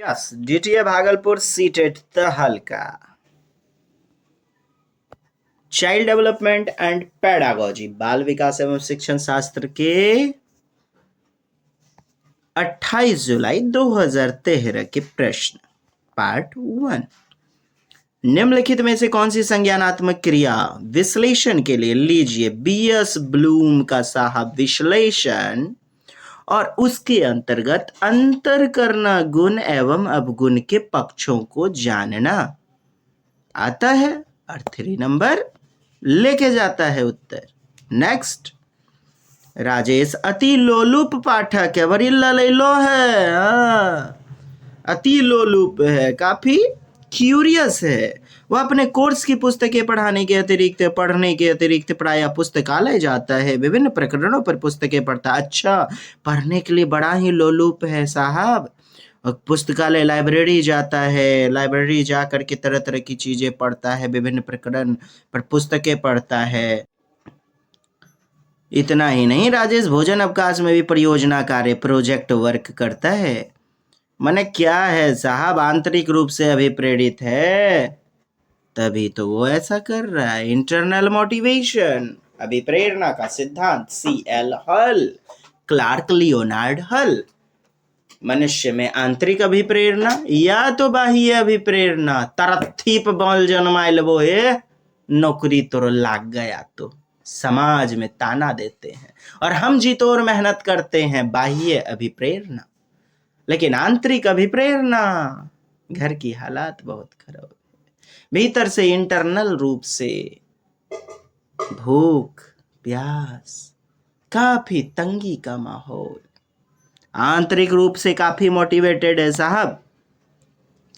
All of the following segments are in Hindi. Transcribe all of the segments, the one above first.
यस, DTA भागलपुर सीटेट तहलका। चाइल्ड डेवलपमेंट एंड पेडागोजी, बाल विकास एवं शिक्षण शास्त्र के 28 जुलाई 2013 के प्रश्न पार्ट 1। निम्नलिखित में से कौन सी संज्ञानात्मक क्रिया विश्लेषण के लिए लीजिए BS ब्लूम का साहब विश्लेषण और उसके अंतर्गत अंतर करना, गुण एवं अवगुण के पक्षों को जानना आता है और 3 नंबर लेके जाता है उत्तर। नेक्स्ट, राजेश अति लोलुप पाठक है, बड़ी ललैलो है, अति लोलुप है, काफी क्यूरियस है। वह अपने कोर्स की पुस्तकें पढ़ने के अतिरिक्त प्रायः पुस्तकालय जाता है, विभिन्न प्रकरणों पर पुस्तकें पढ़ता है। अच्छा, पढ़ने के लिए बड़ा ही लोलुप है साहब। पुस्तकालय लाइब्रेरी जाता है, लाइब्रेरी जा करके तरह तरह की चीजें पढ़ता है, विभिन्न प्रकरण पर पुस्तकें पढ़ता है। इतना ही नहीं, राजेश भोजन अवकाश में भी परियोजना कार्य प्रोजेक्ट वर्क करता है। माने क्या है साहब, आंतरिक रूप से अभिप्रेरित है, तभी तो वो ऐसा कर रहा है। इंटरनल मोटिवेशन, अभिप्रेरणा का सिद्धांत CL हल, क्लार्क लियोनार्ड हल। मनुष्य में आंतरिक अभिप्रेरणा या तो बाह्य अभिप्रेरणा, तरथी पे बॉल जन्माइल वो है, नौकरी तो लाग गया तो समाज में ताना देते हैं और हम जी तोड़ मेहनत करते हैं, बाह्य अभिप्रेरणा। लेकिन आंतरिक अभिप्रेरणा, घर की हालात बहुत खराब है, भीतर से इंटरनल रूप से भूख प्यास, काफी तंगी का माहौल, आंतरिक रूप से काफी मोटिवेटेड है साहब।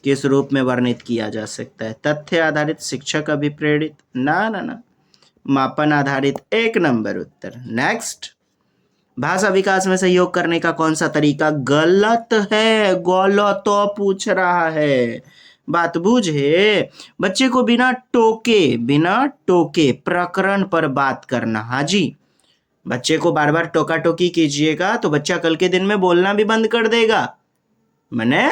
किस रूप में वर्णित किया जा सकता है? तथ्य आधारित, शिक्षक अभिप्रेरित, ना, मापन आधारित, 1 नंबर उत्तर। नेक्स्ट, भाषा विकास में सहयोग करने का कौन सा तरीका गलत है? गलत तो पूछ रहा है, बात बूझे। बच्चे को बिना टोके प्रकरण पर बात करना। हाँ जी, बच्चे को बार बार टोका टोकी कीजिएगा तो बच्चा कल के दिन में बोलना भी बंद कर देगा, माने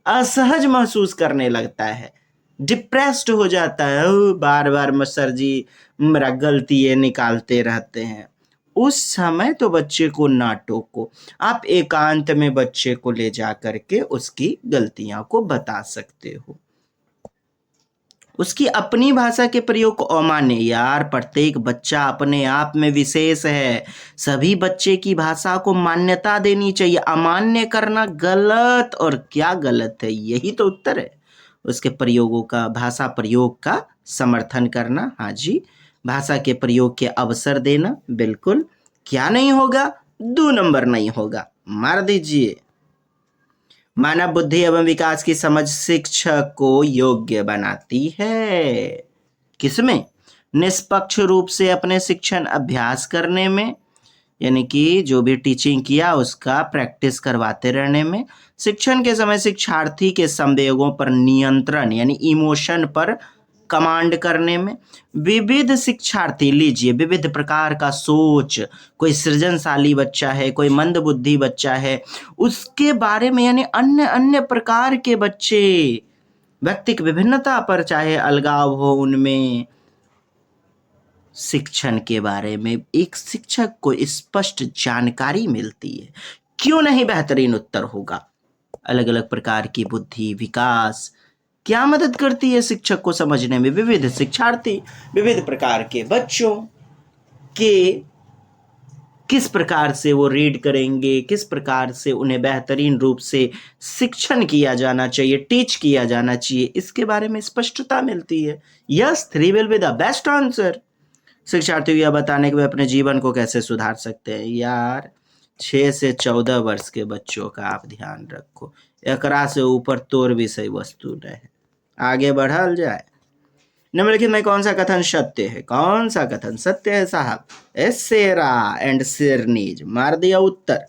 असहज महसूस करने लगता है, डिप्रेस्ड हो जाता है, बार बार सर जी मेरा गलती ये निकालते रहते हैं। उस समय तो बच्चे को ना टोको, आप एकांत में बच्चे को ले जा करके उसकी गलतियां को बता सकते हो। उसकी अपनी भाषा के प्रयोग को अमान्य, यार प्रत्येक बच्चा अपने आप में विशेष है, सभी बच्चे की भाषा को मान्यता देनी चाहिए। अमान्य करना गलत, और क्या गलत है, यही तो उत्तर है। उसके प्रयोगों का, भाषा प्रयोग का समर्थन करना, हाँ जी, भाषा के प्रयोग के अवसर देना, बिल्कुल। क्या नहीं होगा? 2 नंबर नहीं होगा, मार दीजिए। मानव बुद्धि एवं विकास की समझ शिक्षक को योग्य बनाती है। किसमें? निष्पक्ष रूप से अपने शिक्षण अभ्यास करने में, यानी कि जो भी टीचिंग किया उसका प्रैक्टिस करवाते रहने में। शिक्षण के समय शिक्षार्थी के संवेगों पर नियंत्रण, यानी इमोशन पर कमांड करने में। विविध शिक्षार्थी, लीजिए विविध प्रकार का सोच, कोई सृजनशाली बच्चा है, कोई मंदबुद्धि बच्चा है, उसके बारे में, यानी अन्य अन्य प्रकार के बच्चे, व्यक्तिक विभिन्नता पर चाहे अलगाव हो, उनमें शिक्षण के बारे में एक शिक्षक को स्पष्ट जानकारी मिलती है। क्यों नहीं बेहतरीन उत्तर होगा। अलग अलग प्रकार की बुद्धि विकास क्या मदद करती है शिक्षक को समझने में? विविध शिक्षार्थी, विविध प्रकार के बच्चों के किस प्रकार से वो रीड करेंगे, किस प्रकार से उन्हें बेहतरीन रूप से शिक्षण किया जाना चाहिए, टीच किया जाना चाहिए, इसके बारे में स्पष्टता मिलती है। Yes, 3 will be the best answer. शिक्षार्थियों को यह बताने के वे अपने जीवन को कैसे सुधार सकते हैं। यार 6 से 14 वर्ष के बच्चों का आप ध्यान रखो, एकरा से ऊपर तोर विषय वस्तु रहे, आगे बढ़ल जाए। निम्नलिखित में कौन सा कथन सत्य है? कौन सा कथन सत्य है साहब? एसेरा एंड सिरनीज, मार दिया उत्तर,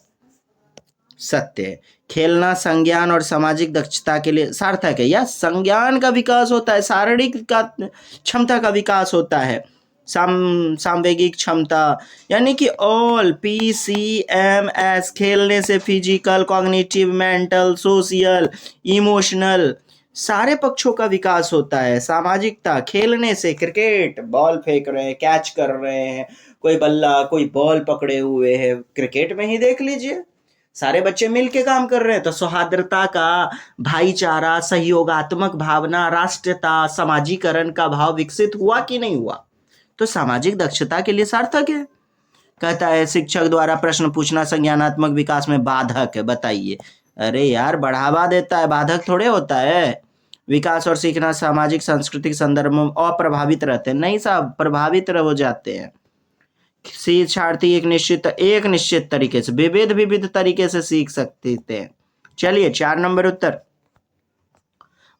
सत्य है। खेलना संज्ञान और सामाजिक दक्षता के लिए सार्थक है। या संज्ञान का विकास होता है, शारीरिक का क्षमता का विकास होता है, सांवेगिक क्षमता, यानी कि ऑल PCMS, खेलने से physical, cognitive, mental, social, emotional सारे पक्षों का विकास होता है। सामाजिकता, खेलने से, क्रिकेट बॉल फेंक रहे हैं, कैच कर रहे हैं, कोई बल्ला कोई बॉल पकड़े हुए है, क्रिकेट में ही देख लीजिए सारे बच्चे मिलके काम कर रहे हैं, तो सौहार्दता का, भाईचारा, सहयोगात्मक भावना, राष्ट्रीयता, समाजीकरण का भाव विकसित हुआ कि नहीं हुआ? तो सामाजिक दक्षता के लिए सार्थक है। कहता है शिक्षक द्वारा प्रश्न पूछना संज्ञानात्मक विकास में बाधक है, बताइए। अरे यार, बढ़ावा देता है, बाधक थोड़े होता है। विकास और सीखना सामाजिक सांस्कृतिक संदर्भों में अप्रभावित रहते हैं, नहीं साहब, प्रभावित हो जाते हैं। शिक्षार्थी एक निश्चित तरीके से, विविध तरीके से सीख सकते हैं। चलिए 4 नंबर उत्तर।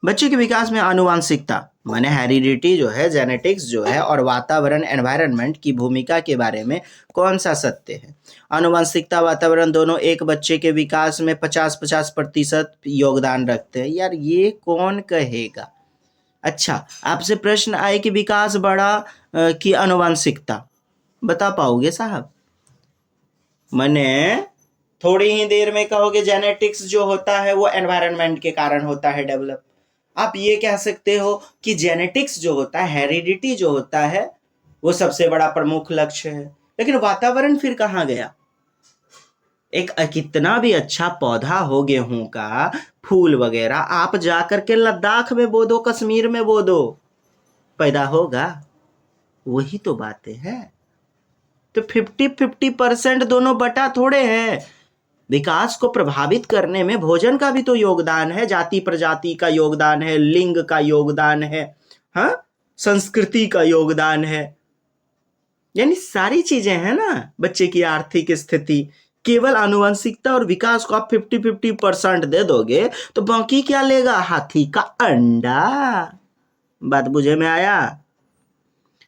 बच्चे के विकास में आनुवांशिकता माने हेरिडिटी जो है, जेनेटिक्स जो है, और वातावरण एनवायरनमेंट की भूमिका के बारे में कौन सा सत्य है? आनुवांशिकता वातावरण दोनों एक बच्चे के विकास में 50-50% योगदान रखते हैं। यार ये कौन कहेगा? अच्छा, आपसे प्रश्न आए कि विकास बड़ा कि आनुवांशिकता, बता पाओगे साहब? मैंने थोड़ी ही देर में कहोगे जेनेटिक्स जो होता है वो एनवायरनमेंट के कारण होता है डेवलप। आप ये कह सकते हो कि जेनेटिक्स जो होता है, हेरिडिटी जो होता है, वो सबसे बड़ा प्रमुख लक्ष्य है। लेकिन वातावरण फिर कहाँ गया? एक कितना भी अच्छा पौधा हो गेहूं का, फूल वगैरह, आप जाकर के लद्दाख में बो दो, कश्मीर में बो दो, पैदा होगा? वही तो बातें हैं। तो 50-50% दोनों बटा थोड़े हैं। विकास को प्रभावित करने में भोजन का भी तो योगदान है, जाति प्रजाति का योगदान है, लिंग का योगदान है, हाँ, संस्कृति का योगदान है, यानी सारी चीजें हैं ना। बच्चे की आर्थिक स्थिति, केवल आनुवंशिकता और विकास को आप 50-50% दे दोगे तो बाकी क्या लेगा? हाथी का अंडा। बात बुझे में आया?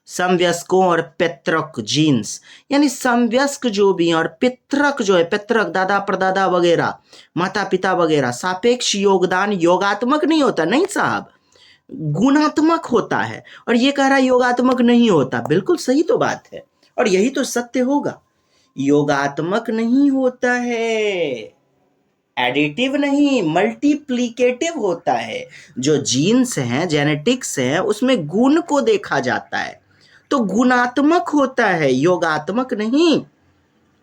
समवयस्कों और पितृक जीन्स, यानी समवयस्क जो भी और पितृक जो है, पितृक दादा परदादा वगैरह, माता पिता वगैरह, सापेक्ष योगदान योगात्मक नहीं होता, नहीं साहब, गुणात्मक होता है। और ये कह रहा योगात्मक नहीं होता, बिल्कुल सही तो बात है, और यही तो सत्य होगा। योगात्मक नहीं होता है, एडिटिव नहीं, मल्टीप्लिकेटिव होता है। जो जीन्स हैं, जेनेटिक्स हैं, उसमें गुण को देखा जाता है, तो गुणात्मक होता है, योगात्मक नहीं।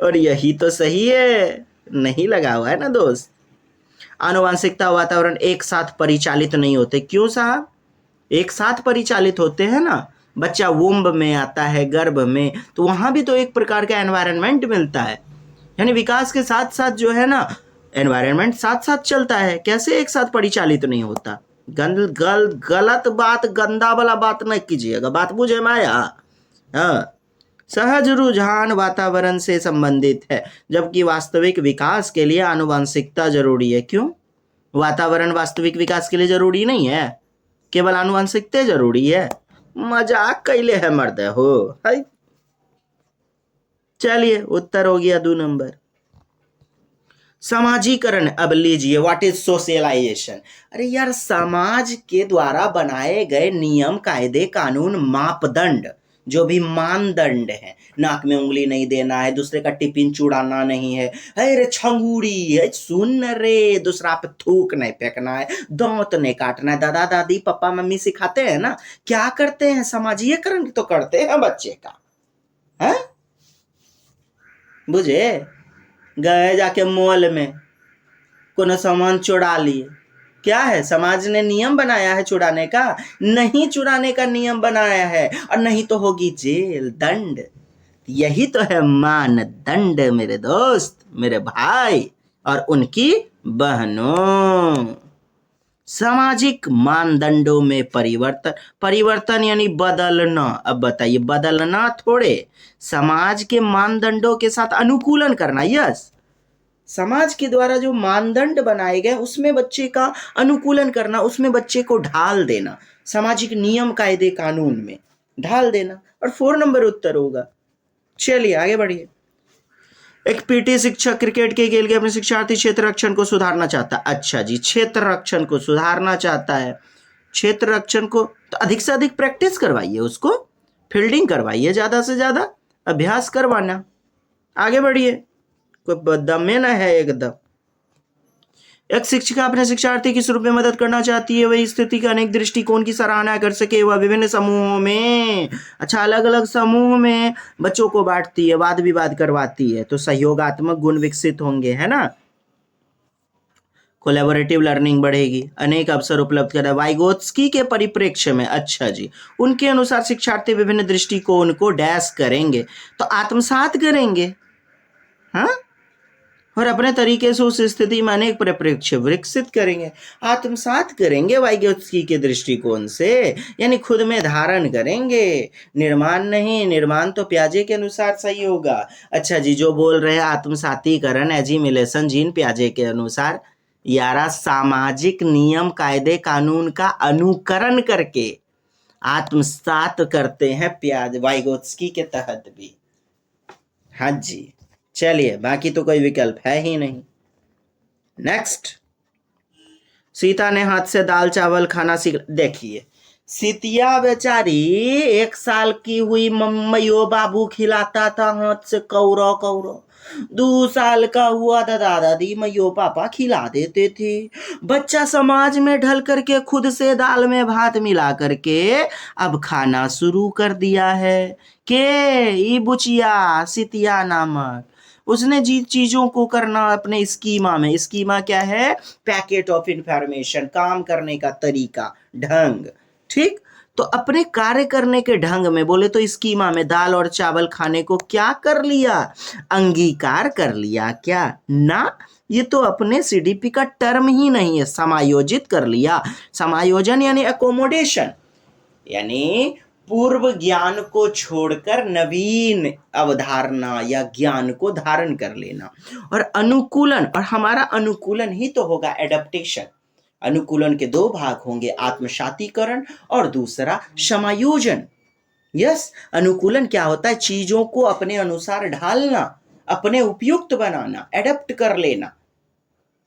और यही तो सही है, नहीं लगा हुआ है ना दोस्त? आनुवांशिकता वातावरण एक साथ परिचालित नहीं होते। क्यों साहब? एक साथ परिचालित होते हैं ना। बच्चा वुम्ब में आता है, गर्भ में, तो वहां भी तो एक प्रकार का एनवायरनमेंट मिलता है, यानी विकास के साथ साथ जो है ना, एनवायरनमेंट साथ साथ चलता है। कैसे एक साथ परिचालित नहीं होता? गलत बात, गंदा वाला बात न कीजिएगा, बात बुझे में आया? हाँ, सहज रुझान वातावरण से संबंधित है, जबकि वास्तविक विकास के लिए आनुवंशिकता जरूरी है। क्यों? वातावरण वास्तविक विकास के लिए जरूरी नहीं है, केवल आनुवंशिकता जरूरी है। मजाक कैले है मर्द हो। चलिए उत्तर हो गया 2 नंबर। समाजीकरण अब लीजिए, व्हाट इज सोशलाइजेशन? अरे यार, समाज के द्वारा बनाए गए नियम, कायदे, कानून, मापदंड, जो भी मानदंड है, नाक में उंगली नहीं देना है, दूसरे का टिफिन चुड़ाना नहीं है, अरे छंगूड़ी है, सुन रे, दूसरा पे थूक नहीं फेंकना है, दांत नहीं काटना है। दादा दादी पापा मम्मी सिखाते हैं ना, क्या करते हैं? समाजीकरण तो करते हैं बच्चे का, है बुझे? गए जाके मॉल में कोनो सामान चुरा लिए, क्या है? समाज ने नियम बनाया है चुराने का? नहीं, चुराने का नियम बनाया है, और नहीं तो होगी जेल, दंड। यही तो है मानदंड मेरे दोस्त, मेरे भाई और उनकी बहनों। सामाजिक मानदंडों में परिवर्तन यानी बदलना। अब बताइए, बदलना थोड़े, समाज के मानदंडों के साथ अनुकूलन करना। यस, समाज के द्वारा जो मानदंड बनाए गए उसमें बच्चे का अनुकूलन करना, उसमें बच्चे को ढाल देना, सामाजिक नियम कायदे कानून में ढाल देना। और 4 नंबर उत्तर होगा। चलिए आगे बढ़िए। एक पीटी शिक्षक क्रिकेट के खेल के अपने शिक्षार्थी क्षेत्र रक्षण को सुधारना चाहता है। अच्छा जी, क्षेत्र रक्षण को सुधारना चाहता है। क्षेत्र रक्षण को तो अधिक से अधिक प्रैक्टिस करवाइए उसको, फील्डिंग करवाइए, ज्यादा से ज्यादा अभ्यास करवाना, आगे बढ़िए, कोई दम में ना है एकदम। एक शिक्षिका अपने शिक्षार्थी किस रूप में मदद करना चाहती है, वही स्थिति के अनेक दृष्टिकोण की सराहना कर सके, वह विभिन्न समूहों में, अच्छा, अलग अलग समूह में बच्चों को बांटती है, वाद विवाद करवाती है, तो सहयोगात्मक गुण विकसित होंगे, है ना। कोलैबोरेटिव लर्निंग बढ़ेगी, अनेक अवसर उपलब्ध करा। वाइगोत्स्की के परिप्रेक्ष्य में, अच्छा जी, उनके अनुसार शिक्षार्थी विभिन्न दृष्टिकोण को डैश करेंगे, तो आत्मसात करेंगे, हाँ, और अपने तरीके से उस स्थिति में अनेक परिप्रेक्ष्य विकसित करेंगे, आत्मसात करेंगे वाइगोत्स्की के दृष्टिकोण से, यानी खुद में धारण करेंगे, निर्माण नहीं, निर्माण तो पियाजे के अनुसार सही होगा। अच्छा जी, जो बोल रहे हैं आत्मसातीकरण, एजिमिलेशन, जीन पियाजे के अनुसार, यारा सामाजिक नियम कायदे कानून का अनुकरण करके आत्मसात करते हैं पियाज वाइगोत्स्की के तहत भी। हाँ जी, चलिए, बाकी तो कोई विकल्प है ही नहीं। नेक्स्ट, सीता ने हाथ से दाल चावल खाना सीख। देखिए, सीतिया बेचारी 1 साल की हुई, मम्मियो बाबू खिलाता था हाथ से कौरो कौरो। 2 साल का हुआ था, दादा दी मैयो पापा खिला देते थे। बच्चा समाज में ढल करके खुद से दाल में भात मिला करके अब खाना शुरू कर दिया है। के ई बुचिया सीतिया नामक, उसने जी चीजों को करना अपने स्कीमा में। स्कीमा क्या है? पैकेट ऑफ इंफॉर्मेशन, काम करने का तरीका, ढंग, ठीक। तो अपने कार्य करने के ढंग में बोले तो स्कीमा में दाल और चावल खाने को क्या कर लिया? अंगीकार कर लिया। क्या ना, ये तो अपने सीडीपी का टर्म ही नहीं है, समायोजित कर लिया। समायोजन यानी अकोमोडेशन, यानी पूर्व ज्ञान को छोड़कर नवीन अवधारणा या ज्ञान को धारण कर लेना। और अनुकूलन, और हमारा अनुकूलन ही तो होगा एडेप्टेशन। अनुकूलन के 2 भाग होंगे, आत्मसातीकरण और दूसरा समायोजन। यस, अनुकूलन क्या होता है? चीजों को अपने अनुसार ढालना, अपने उपयुक्त बनाना, एडेप्ट कर लेना।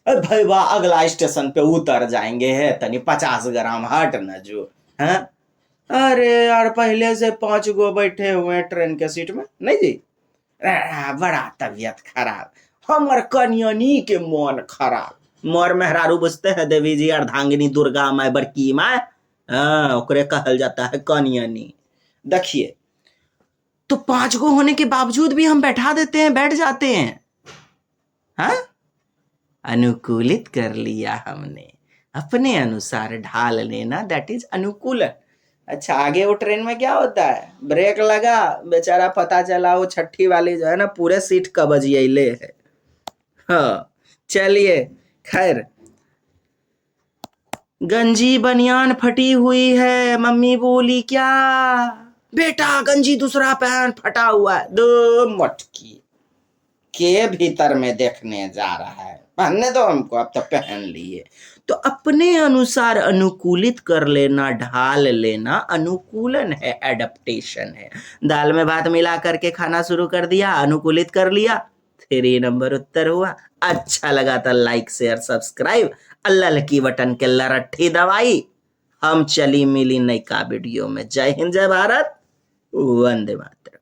भाई वाह, अगला स्टेशन पे उतर जाएंगे, है तनी 50 ग्राम हट न जो, है। अरे यार, पहले से 5 गो बैठे हुए हैं ट्रेन के सीट में, नहीं जी, बड़ा तबीयत खराब, हमर कन्यानी के मन खराब। मोर मेहरारू बुझते हैं, देवी जी अर्धांगिनी दुर्गा माय बड़की माय, ओकरे कहल जाता है कन्यानी। देखिए, तो 5 गो होने के बावजूद भी हम बैठा देते हैं, बैठ जाते हैं, हाँ, अनुकूलित कर लिया हमने, अपने अनुसार ढाल लेना, दैट इज अनुकूलन। अच्छा, आगे वो ट्रेन में क्या होता है? ब्रेक लगा, बेचारा पता चला वो छठी वाली जो है ना, पूरे सीट कब्जियले है। हाँ, चलिए, खैर, गंजी बनियान फटी हुई है, मम्मी बोली क्या? बेटा, गंजी दूसरा पैंट फटा हुआ है। 2 मटकी के भीतर में देखने जा रहा है, पहनने दो हमको, अब तो पहन लिए। तो अपने अनुसार अनुकूलित कर लेना, ढाल लेना, अनुकूलन है, एडप्टेशन है। दाल में भात मिला करके खाना शुरू कर दिया, अनुकूलित कर लिया, 3 नंबर उत्तर हुआ। अच्छा लगा तो लाइक शेयर सब्सक्राइब, अल्लाह की बटन के लरट्ठी दवाई। हम चली मिली नई का वीडियो में। जय हिंद, जय भारत, वंदे मातरम।